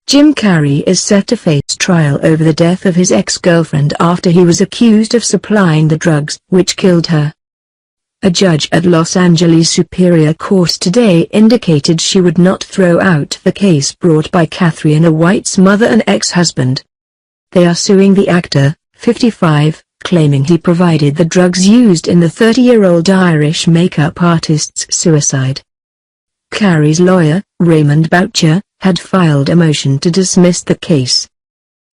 Jim Carrey is set to face trial over the death of his ex-girlfriend after he was accused of supplying the drugs which killed her. A judge at Los Angeles Superior Court today indicated she would not throw out the case brought by Katharina White's mother and ex-husband. They are suing the actor, 55, claiming he provided the drugs used in the 30-year-old Irish makeup artist's suicide. Carrey's lawyer, Raymond Boucher, had filed a motion to dismiss the case.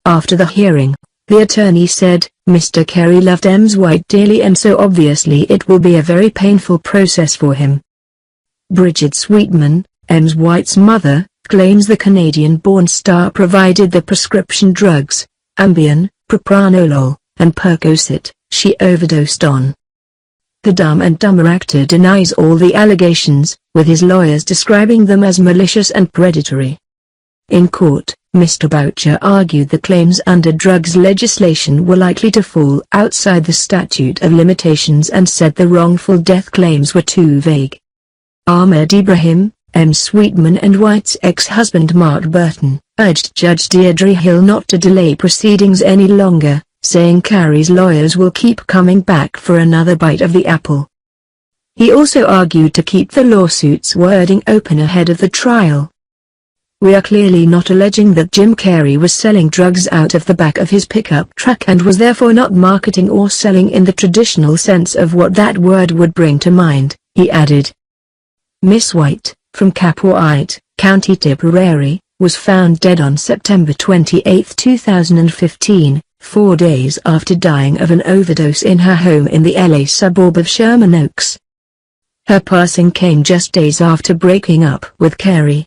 After the hearing, the attorney said, "Mr. Carrey loved Ms. White dearly and so obviously it will be a very painful process for him." Bridget Sweetman, Ms. White's mother, claims the Canadian-born star provided the prescription drugs, Ambien, propranolol, and Percocet, she overdosed on. The Dumb and Dumber actor denies all the allegations, with his lawyers describing them as malicious and predatory. In court, Mr. Boucher argued the claims under drugs legislation were likely to fall outside the statute of limitations and said the wrongful death claims were too vague. Ahmed Ibrahim, Ms. Sweetman and White's ex-husband Mark Burton, urged Judge Deirdre Hill not to delay proceedings any longer, saying Carrey's lawyers will keep coming back for another bite of the apple. He also argued to keep the lawsuit's wording open ahead of the trial. "We are clearly not alleging that Jim Carrey was selling drugs out of the back of his pickup truck and was therefore not marketing or selling in the traditional sense of what that word would bring to mind," he added. Miss White, from Capwhite, County Tipperary, was found dead on September 28, 2015. 4 days after dying of an overdose in her home in the LA suburb of Sherman Oaks. Her passing came just days after breaking up with Carrey.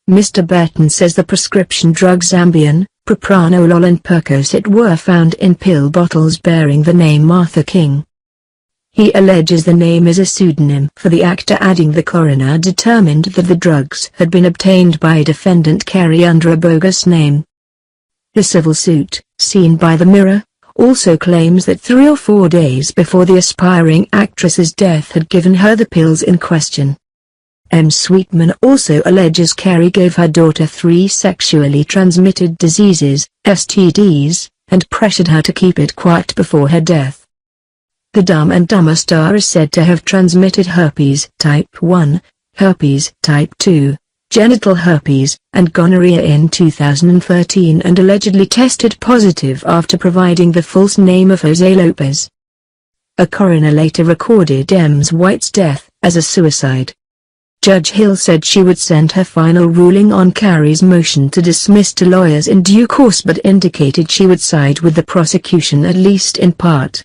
Mr. Burton says the prescription drugs Ambien, propranolol and Percocet were found in pill bottles bearing the name Martha King. He alleges the name is a pseudonym for the actor, adding the coroner determined that the drugs had been obtained by defendant Carrey under a bogus name. The civil suit, seen by the Mirror, also claims that 3 or 4 days before the aspiring actress's death had given her the pills in question. Ms. Sweetman also alleges Carrey gave her daughter 3 sexually transmitted diseases, STDs, and pressured her to keep it quiet before her death. The Dumb and Dumber star is said to have transmitted herpes type 1, herpes type 2, genital herpes, and gonorrhea in 2013 and allegedly tested positive after providing the false name of Jose Lopez. A coroner later recorded Ms. White's death as a suicide. Judge Hill said she would send her final ruling on Carrey's motion to dismiss to lawyers in due course but indicated she would side with the prosecution at least in part.